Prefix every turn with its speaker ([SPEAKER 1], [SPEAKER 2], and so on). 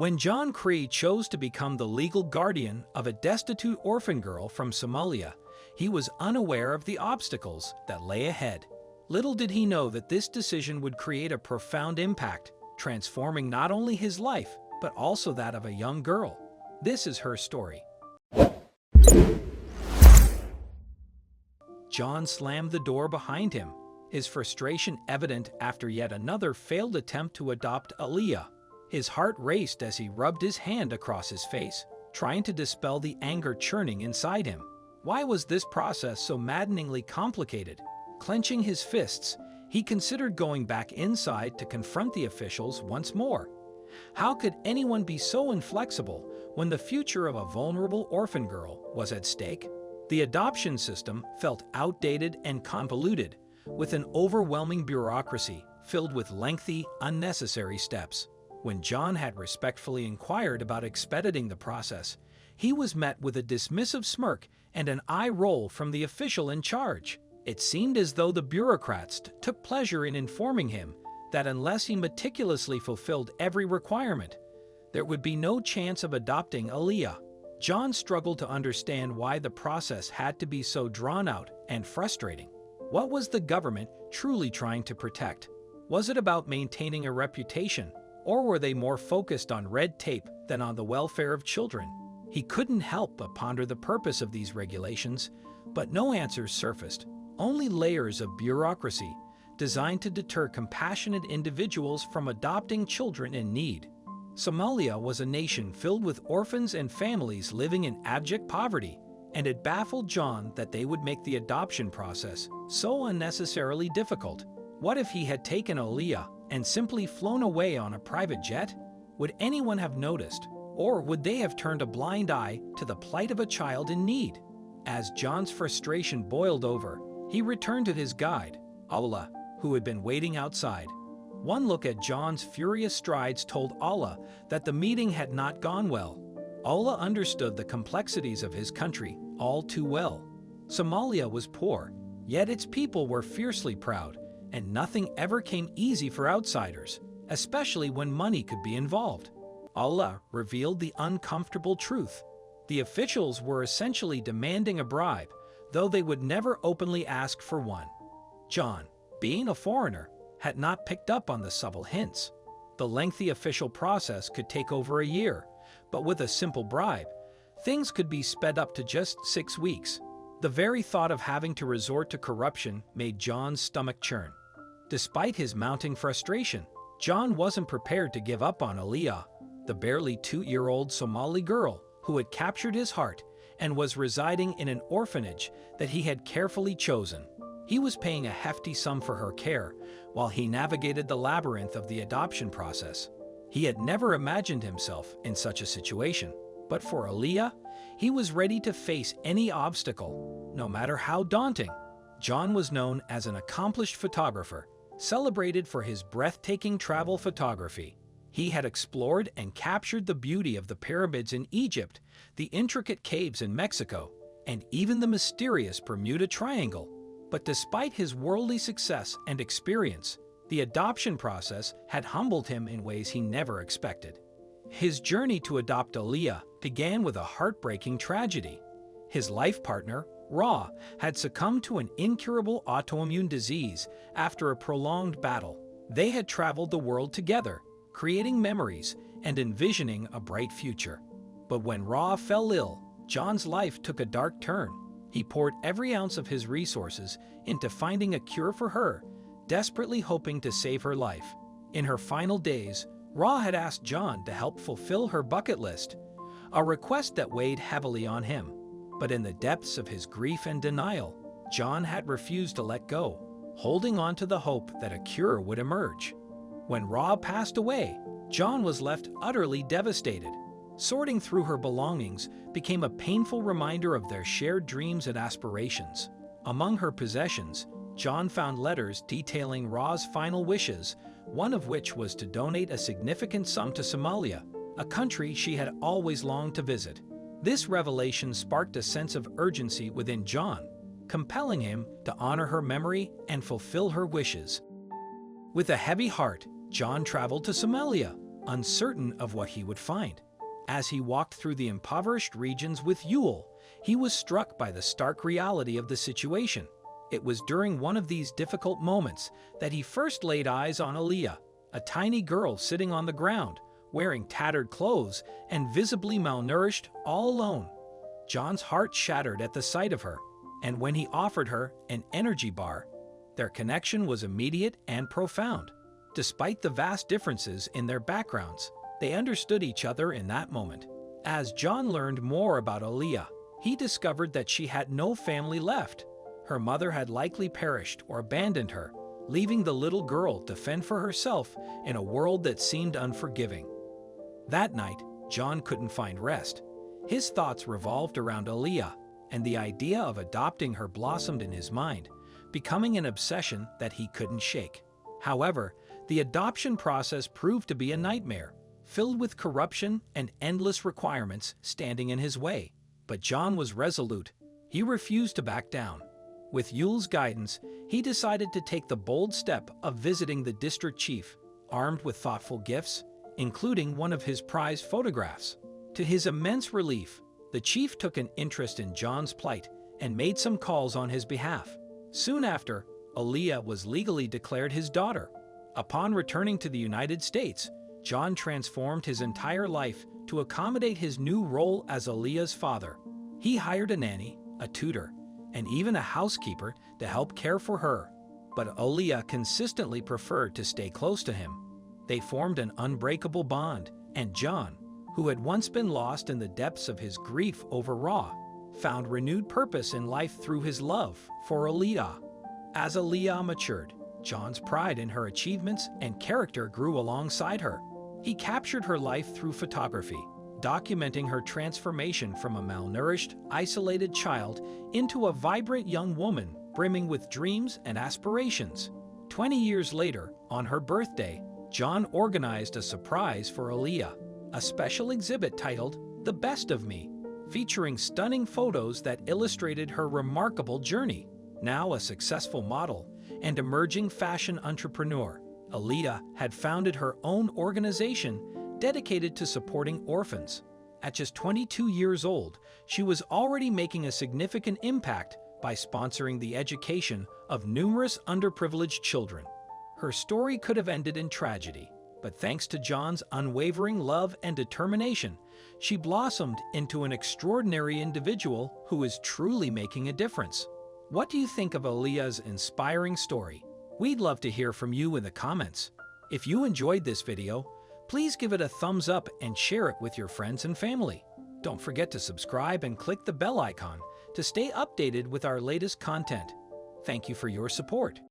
[SPEAKER 1] When John Cree chose to become the legal guardian of a destitute orphan girl from Somalia, he was unaware of the obstacles that lay ahead. Little did he know that this decision would create a profound impact, transforming not only his life, but also that of a young girl. This is her story. John slammed the door behind him, his frustration evident after yet another failed attempt to adopt Aaliyah. His heart raced as he rubbed his hand across his face, trying to dispel the anger churning inside him. Why was this process so maddeningly complicated? Clenching his fists, he considered going back inside to confront the officials once more. How could anyone be so inflexible when the future of a vulnerable orphan girl was at stake? The adoption system felt outdated and convoluted, with an overwhelming bureaucracy filled with lengthy, unnecessary steps. When John had respectfully inquired about expediting the process, he was met with a dismissive smirk and an eye roll from the official in charge. It seemed as though the bureaucrats took pleasure in informing him that unless he meticulously fulfilled every requirement, there would be no chance of adopting Aaliyah. John struggled to understand why the process had to be so drawn out and frustrating. What was the government truly trying to protect? Was it about maintaining a reputation, or were they more focused on red tape than on the welfare of children? He couldn't help but ponder the purpose of these regulations, but no answers surfaced, only layers of bureaucracy designed to deter compassionate individuals from adopting children in need. Somalia was a nation filled with orphans and families living in abject poverty, and it baffled John that they would make the adoption process so unnecessarily difficult. What if he had taken Aaliyah and simply flown away on a private jet? Would anyone have noticed, or would they have turned a blind eye to the plight of a child in need? As John's frustration boiled over, he returned to his guide, Allah, who had been waiting outside. One look at John's furious strides told Allah that the meeting had not gone well. Allah understood the complexities of his country all too well. Somalia was poor, yet its people were fiercely proud, and nothing ever came easy for outsiders, especially when money could be involved. Allah revealed the uncomfortable truth. The officials were essentially demanding a bribe, though they would never openly ask for one. John, being a foreigner, had not picked up on the subtle hints. The lengthy official process could take over a year, but with a simple bribe, things could be sped up to just 6 weeks. The very thought of having to resort to corruption made John's stomach churn. Despite his mounting frustration, John wasn't prepared to give up on Aaliyah, the barely 2-year-old Somali girl who had captured his heart and was residing in an orphanage that he had carefully chosen. He was paying a hefty sum for her care while he navigated the labyrinth of the adoption process. He had never imagined himself in such a situation, but for Aaliyah, he was ready to face any obstacle, no matter how daunting. John was known as an accomplished photographer, celebrated for his breathtaking travel photography. He had explored and captured the beauty of the pyramids in Egypt, the intricate caves in Mexico, and even the mysterious Bermuda Triangle. But despite his worldly success and experience, the adoption process had humbled him in ways he never expected. His journey to adopt Aaliyah began with a heartbreaking tragedy. His life partner, Ra, had succumbed to an incurable autoimmune disease after a prolonged battle. They had traveled the world together, creating memories and envisioning a bright future. But when Ra fell ill, John's life took a dark turn. He poured every ounce of his resources into finding a cure for her, desperately hoping to save her life. In her final days, Ra had asked John to help fulfill her bucket list, a request that weighed heavily on him. But in the depths of his grief and denial, John had refused to let go, holding on to the hope that a cure would emerge. When Ra passed away, John was left utterly devastated. Sorting through her belongings became a painful reminder of their shared dreams and aspirations. Among her possessions, John found letters detailing Ra's final wishes, one of which was to donate a significant sum to Somalia, a country she had always longed to visit. This revelation sparked a sense of urgency within John, compelling him to honor her memory and fulfill her wishes. With a heavy heart, John traveled to Somalia, uncertain of what he would find. As he walked through the impoverished regions with Yule, he was struck by the stark reality of the situation. It was during one of these difficult moments that he first laid eyes on Aaliyah, a tiny girl sitting on the ground, wearing tattered clothes and visibly malnourished, all alone. John's heart shattered at the sight of her, and when he offered her an energy bar, their connection was immediate and profound. Despite the vast differences in their backgrounds, they understood each other in that moment. As John learned more about Aaliyah, he discovered that she had no family left. Her mother had likely perished or abandoned her, leaving the little girl to fend for herself in a world that seemed unforgiving. That night, John couldn't find rest. His thoughts revolved around Aaliyah, and the idea of adopting her blossomed in his mind, becoming an obsession that he couldn't shake. However, the adoption process proved to be a nightmare, filled with corruption and endless requirements standing in his way. But John was resolute. He refused to back down. With Yule's guidance, he decided to take the bold step of visiting the district chief, armed with thoughtful gifts, including one of his prized photographs. To his immense relief, the chief took an interest in John's plight and made some calls on his behalf. Soon after, Aaliyah was legally declared his daughter. Upon returning to the United States, John transformed his entire life to accommodate his new role as Aaliyah's father. He hired a nanny, a tutor, and even a housekeeper to help care for her. But Aaliyah consistently preferred to stay close to him. They formed an unbreakable bond, and John, who had once been lost in the depths of his grief over Ra, found renewed purpose in life through his love for Aaliyah. As Aaliyah matured, John's pride in her achievements and character grew alongside her. He captured her life through photography, documenting her transformation from a malnourished, isolated child into a vibrant young woman brimming with dreams and aspirations. 20 years later, on her birthday, John organized a surprise for Aaliyah, a special exhibit titled "The Best of Me," featuring stunning photos that illustrated her remarkable journey. Now a successful model and emerging fashion entrepreneur, Aaliyah had founded her own organization dedicated to supporting orphans. At just 22 years old, she was already making a significant impact by sponsoring the education of numerous underprivileged children. Her story could have ended in tragedy, but thanks to John's unwavering love and determination, she blossomed into an extraordinary individual who is truly making a difference. What do you think of Aaliyah's inspiring story? We'd love to hear from you in the comments. If you enjoyed this video, please give it a thumbs up and share it with your friends and family. Don't forget to subscribe and click the bell icon to stay updated with our latest content. Thank you for your support.